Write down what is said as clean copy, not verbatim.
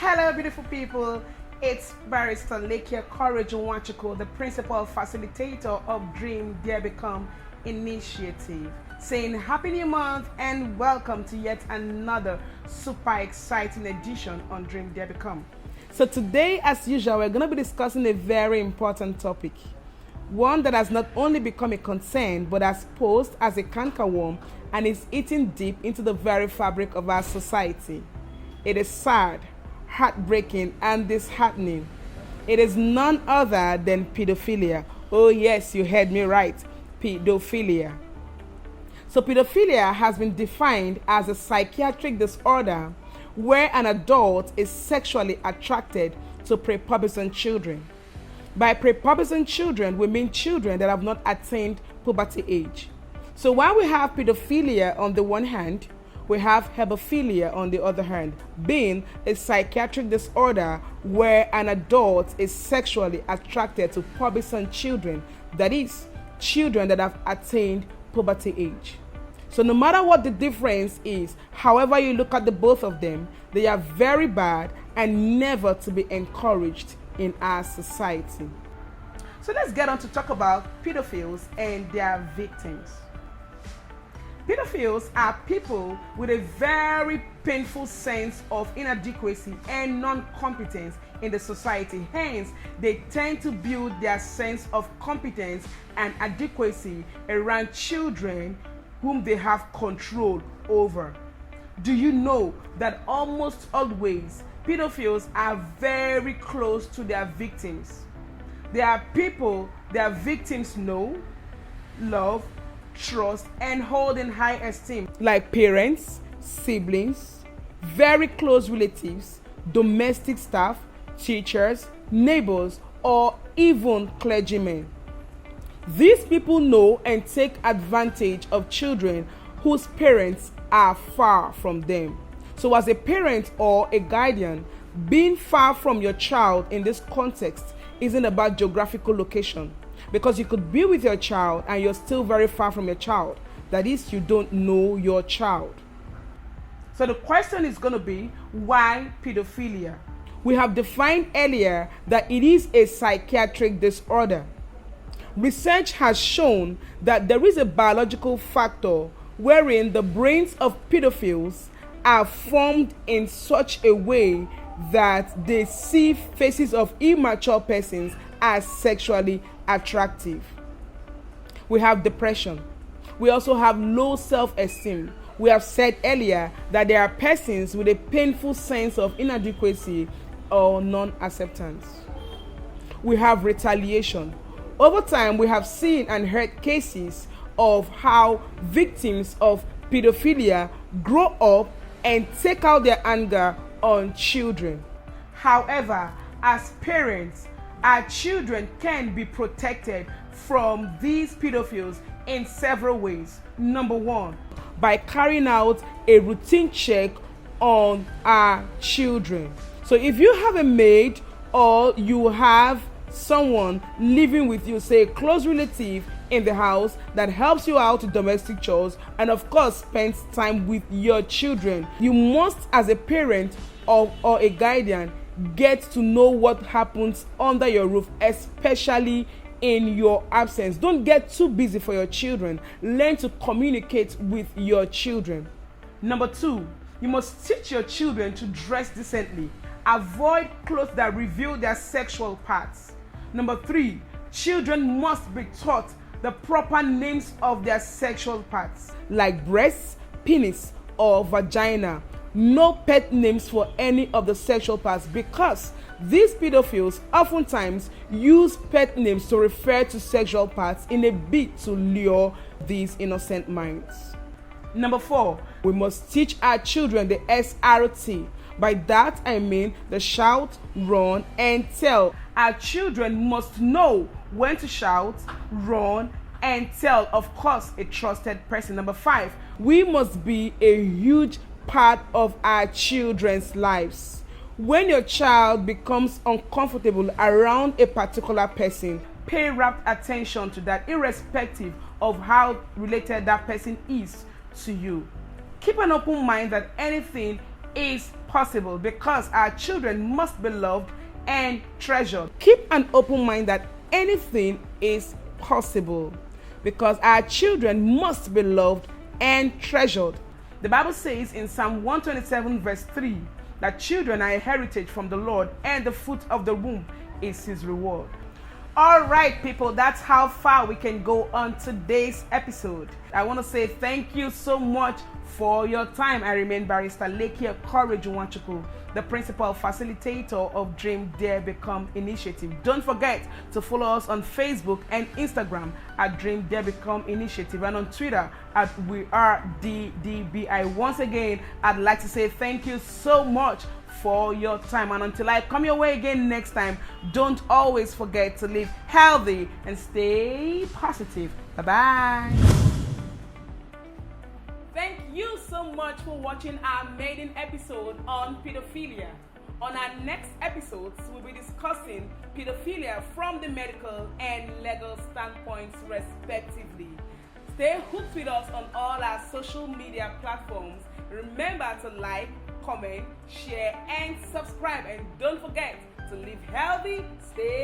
Hello, beautiful people. It's Barrister Lekia Courage Nwachukwu, the principal facilitator of DreamDareBecome initiative, saying Happy New Month and welcome to yet another super exciting edition on DreamDareBecome. So today, as usual, we're going to be discussing a very important topic. One that has not only become a concern, but has posed as a cankerworm and is eating deep into the very fabric of our society. It is sad, heartbreaking, and disheartening. It is none other than pedophilia. Oh yes, you heard me right, pedophilia. So pedophilia has been defined as a psychiatric disorder where an adult is sexually attracted to prepubescent children. By prepubescent children, we mean children that have not attained puberty age. So while we have pedophilia on the one hand, we have hebephilia on the other hand, being a psychiatric disorder where an adult is sexually attracted to pubescent children, that is, children that have attained puberty age. So no matter what the difference is, however you look at the both of them, they are very bad and never to be encouraged in our society. So let's get on to talk about pedophiles and their victims. Pedophiles are people with a very painful sense of inadequacy and non-competence in the society. Hence, they tend to build their sense of competence and adequacy around children whom they have control over. Do you know that almost always pedophiles are very close to their victims? They are people their victims know, love, trust, and hold in high esteem, like parents, siblings, very close relatives, domestic staff, teachers, neighbors, or even clergymen. These people know and take advantage of children whose parents are far from them. So as a parent or a guardian, being far from your child in this context isn't about geographical location, because you could be with your child and you're still very far from your child. That is, you don't know your child. So the question is going to be, why pedophilia? We have defined earlier that it is a psychiatric disorder. Research has shown that there is a biological factor wherein the brains of pedophiles are formed in such a way that they see faces of immature persons as sexually attractive. We have depression. We also have low self-esteem. We have said earlier that there are persons with a painful sense of inadequacy or non-acceptance. We have retaliation. Over time, we have seen and heard cases of how victims of pedophilia grow up and take out their anger on children. However, as parents, our children can be protected from these pedophiles in several ways. Number one, by carrying out a routine check on our children. So if you have a maid or you have someone living with you, say a close relative in the house that helps you out with domestic chores and of course spends time with your children, you must, as a parent or a guardian, get to know what happens under your roof, especially in your absence. Don't get too busy for your children. Learn to communicate with your children. Number two, you must teach your children to dress decently. Avoid clothes that reveal their sexual parts. Number three, children must be taught the proper names of their sexual parts, like breasts, penis, or vagina. No pet names for any of the sexual parts, because these pedophiles oftentimes use pet names to refer to sexual parts in a bid to lure these innocent minds. Number four, we must teach our children the SRT. By that I mean the shout, run, and tell. Our children must know when to shout, run, and tell, of course, a trusted person. Number five, we must be a huge part of our children's lives. When your child becomes uncomfortable around a particular person, pay rapt attention to that, irrespective of how related that person is to you. Keep an open mind that anything is possible because our children must be loved and treasured. Keep an open mind that anything is possible because our children must be loved and treasured. The Bible says in Psalm 127 verse 3 that children are a heritage from the Lord and the fruit of the womb is his reward. All right, people, that's how far we can go on today's episode. I want to say thank you so much for your time. I remain Barrister Lekia Courage Nwachuku, the principal facilitator of DreamDareBecome initiative. Don't forget to follow us on Facebook and Instagram at DreamDareBecome initiative and on Twitter at WeAreDDBI. Once again, I'd like to say thank you so much for your time, and until I come your way again next time, don't always forget to live healthy and stay positive. Bye-bye. Thank you so much for watching our maiden episode on pedophilia. On our next episodes, we'll be discussing pedophilia from the medical and legal standpoints respectively. Stay hooked with us on all our social media platforms. Remember to like, comment, share, and subscribe. And don't forget to live healthy, stay